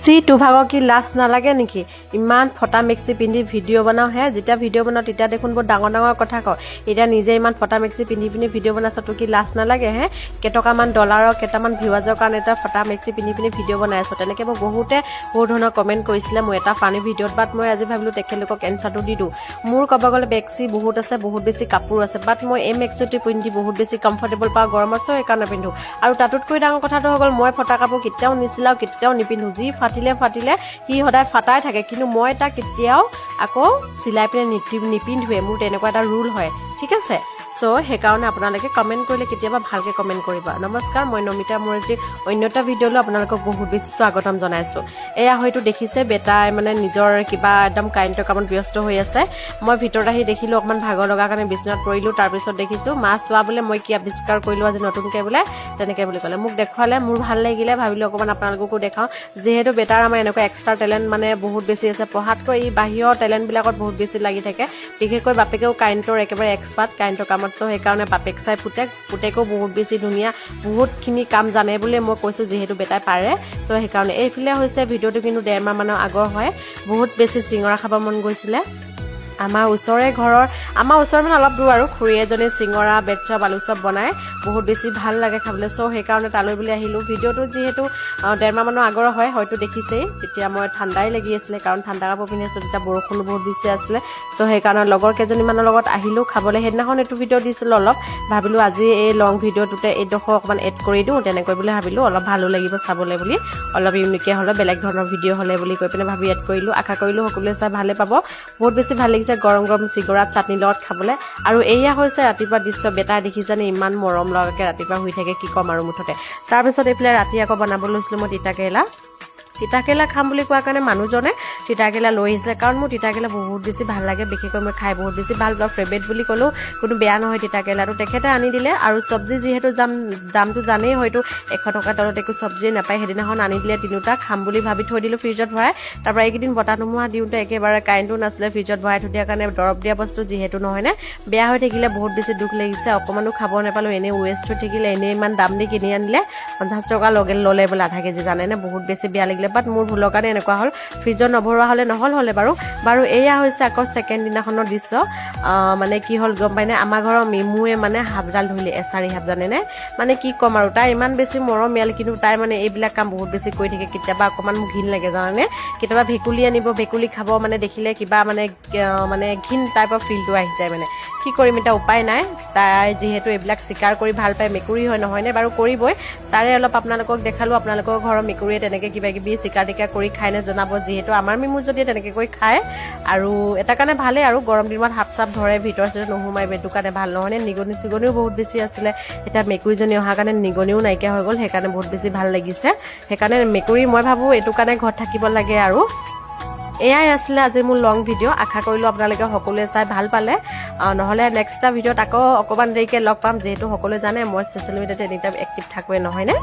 সি তুভাগৰ কি লাজ নালাগে নেকি ইমান ফটা মেক্সি পিন্ধি ভিডিঅ' বনাও হে যেতিয়া ভিডিঅ' বনাও তেতিয়া দেখোন বৰ ডাঙৰ ডাঙৰ কথা কওঁ এতিয়া নিজে ইমান ফটা মেক্সি পিন্ধি ভিডিঅ' বনাইছ তো কি লাজ নালাগে হে কেটকামান ডলাৰৰ কেটামান ভিউৱাজৰ কাৰণে এটা ফটা মেক্সি পিন্ধি ভিডিঅ' বনাইছ তেনেকৈ মই বহুত ধৰণৰ কমেণ্ট কৰিছিলে মই এটা ফানি ভিডিঅ'ত বাট মই আজি ভাবিলোঁ তেখেতলোকক এনচাৰটো দি দিওঁ মোৰ ক'ব গ'লে মেক্সি বহুত আছে বহুত বেছি কাপোৰ আছে বাট মই এই মেক্সিটো পিন্ধি বহুত বেছি কমফৰ্টেবল পাওঁ গৰমত চ' সেইকাৰণে পিন্ধো আৰু তাতোতকৈ ডাঙৰ কথাটো হৈ গ'ল মই ফটা কাপোৰ কেতিয়াও নিচিলাও কেতিয়াও নিপিন্ধো যি ফাটিলে সি সদায় ফাটাই থাকে কিন্তু মই এটা কেতিয়াও আকৌ চিলাই পিনে নিপিন্ধোৱে মোৰ তেনেকুৱা এটা ৰুল হয় ঠিক আছে সো সেইকাৰণে আপোনালোকে কমেণ্ট কৰিলে কেতিয়াবা ভালকে কমেণ্ট কৰিবা নমস্কাৰ মই নমিতা মোৰ যি অন্য এটা ভিডিঅ'লৈ আপোনালোকক বহুত বেছি স্বাগতম জনাইছো এয়া হয়তো দেখিছে বেটাই মানে নিজৰ কিবা একদম কাৰেণ্টৰ কামত ব্যস্ত হৈ আছে মই ভিতৰত আহি দেখিলো অকমান ভাগৰ লগা কাৰণে বিছনাত পৰিলো তাৰ পিছত দেখিছো মা চোৱা বোলে মই কি আৱিষ্কাৰ কৰিলো আজি নতুনকে বোলে তেনেকে বুলি ক'লে মোক দেখুৱালে মোৰ ভাল লাগিলে ভাবিলো অকমান আপোনালোককো দেখাও যিহেতু বেটাৰ আমাৰ এনেকুৱা এক্সট্ৰা টেলেণ্ট মানে বহুত বেছি আছে পঢ়াতকৈ এই বাহিৰৰ টেলেণ্ট বিলাকত বহুত বেছি লাগি থাকে বিশেষকৈ বাপেকেও কাৰেণ্টৰ একেবাৰে এক্সপাৰ্ট কাৰেণ্টৰ কামত চ' সেইকাৰণে বাপেক চাই পুতেকো বহুত বেছি ধুনীয়া বহুতখিনি কাম জানে বুলি মই কৈছোঁ যিহেতু বেটাই পাৰে চ' সেইকাৰণে এইফালে হৈছে ভিডিঅ'টো কিন্তু 1.5 মাহ মানৰ আগৰ হয় বহুত বেছি চিঙৰা খাব মন গৈছিলে আমাৰ ওচৰৰ মানে অলপ দূৰ আৰু খুৰী এজনী চিঙৰা বেটচপ আলু চপ বনাই বহুত বেছি ভাল লাগে খাবলৈ চ' সেইকাৰণে তালৈ বুলি আহিলোঁ ভিডিঅ'টো যিহেতু 1.5 মাহ মানৰ আগৰ হয় হয়তো দেখিছেই তেতিয়া মই ঠাণ্ডাই লাগি আছিলে কাৰণ ঠাণ্ডা কাপোৰ পিন্ধি আছিলোঁ তেতিয়া বৰষুণো বহুত বেছি আছিলে চ' সেইকাৰণে লগৰ কেইজনীমানৰ লগত আহিলোঁ খাবলৈ সেইদিনাখন এইটো ভিডিঅ' দিছিলোঁ অলপ ভাবিলোঁ আজি এই লং ভিডিঅ'টোতে এইডোখৰ অকণমান এড কৰি দিওঁ তেনেকৈ বুলি ভাবিলোঁ অলপ ভালো লাগিব চাবলৈ বুলি অলপ ইউনিকে হ'লে বেলেগ ধৰণৰ ভিডিঅ' হ'লে বুলি কৈ পিনে ভাবি এড কৰিলোঁ আশা কৰিলোঁ সকলোৱে চাই ভালে পাব বহুত বেছি ভাল লাগিছে গৰম গৰম চিগৰাত চাটনি লগত খাবলৈ আৰু এয়া হৈছে ৰাতিপুৱা দৃশ্য বেটাই দেখিছেনে ইমান মৰম লগাকৈ ৰাতিপুৱা শুই থাকে কি ক'ম আৰু মুঠতে তাৰপিছত এইফালে ৰাতি আকৌ বনাব লৈছিলোঁ মই তিতাকেৰেলা খাম বুলি কোৱা কাৰণে মানুহজনে তিতাকেৰেলা লৈ আহিছিলে কাৰণ মোৰ তিতাকেৰেলা বহুত বেছি ভাল লাগে বিশেষকৈ মই খাই বহুত বেছি ভাল পাওঁ ফেভৰেট বুলি ক'লেও কোনো বেয়া নহয় তিতাকেৰেলাটো তেখেতে আনি দিলে আৰু চব্জি যিহেতু দামটো জানেই হয়তো 100 টকাৰ তলত একো চব্জিয়ে নাপায় সেইদিনাখন আনি দিলে তিনিটা খাম বুলি ভাবি থৈ দিলোঁ ফ্ৰিজত ভৰাই তাৰপৰা এইকেইদিন বতাহ ধুমুহা দিওঁতে একেবাৰে কাৰেণ্টো নাছিলে ফ্ৰিজত ভৰাই থৈ দিয়াৰ কাৰণে দৰৱ দিয়া বস্তু যিহেতু নহয়নে বেয়া হৈ থাকিলে বহুত বেছি দুখ লাগিছে অকণমানো খাব নাপালোঁ এনেই ৱেষ্ট হৈ থাকিলে এনেই ইমান দাম দি কিনি আনিলে 50 টকা ল'লে বোলে আধা কেজি জানেনে বহুত বেছি বেয়া লাগিলে বাট মোৰ ভুলৰ কাৰণে এনেকুৱা হ'ল ফ্ৰিজত নভৰোৱা হ'লে নহ'লে বাৰু এয়া হৈছে আকৌ ছেকেণ্ড দিনাখনৰ দৃশ্য মানে কি হ'ল গম পাইনে আমাৰ ঘৰৰ মিমুৱে মানে হাফডাল ধৰিলে এচাৰি হাফ জানেনে মানে কি ক'ম আৰু তাই ইমান বেছি মৰমীয়াল কিন্তু তাই মানে এইবিলাক কাম বহুত বেছি কৰি থাকে কেতিয়াবা অকণমান মোক ঘিণ লাগে জানানে কেতিয়াবা ভেকুলী আনিব ভেকুলী খাব মানে দেখিলে কিবা মানে ঘিণ টাইপৰ ফিলটো আহি যায় মানে কি কৰিম এটা উপায় নাই তাই যিহেতু এইবিলাক চিকাৰ কৰি ভাল পায় মেকুৰী হয় নহয়নে বাৰু কৰিবই তাৰে অলপ আপোনালোকক দেখালোঁ আপোনালোকৰ ঘৰৰ মেকুৰীয়ে তেনেকৈ কিবা কিবি চিকাৰ টিকাৰ কৰি খায়নে জনাব যিহেতু আমাৰ মিমু যদি তেনেকৈ কৰি খায় আৰু এটা কাৰণে ভালেই আৰু গৰম দিনত হাত চাপ ধৰে ভিতৰ চিতৰ নোসোমাই সেইটো কাৰণে ভাল নহয়নে নিগনি চিগনিও বহুত বেছি আছিলে এতিয়া মেকুৰীজনী অহাৰ কাৰণে নিগনিও নাইকিয়া হৈ গ'ল সেইকাৰণে বহুত বেছি ভাল লাগিছে সেইকাৰণে মেকুৰী মই ভাবোঁ এইটো কাৰণে ঘৰত থাকিব লাগে আৰু এয়াই আছিলে আজি মোৰ লং ভিডিঅ' আশা কৰিলোঁ আপোনালোকে সকলোৱে চাই ভাল পালে নহ'লে নেক্সট এটা ভিডিঅ'ত আকৌ অকণমান দেৰিকৈ লগ পাম যিহেতু সকলোৱে জানে মই ছ'চিয়েল মিডিয়াত এনি টাইম এক্টিভ থাকোৱে নহয়নে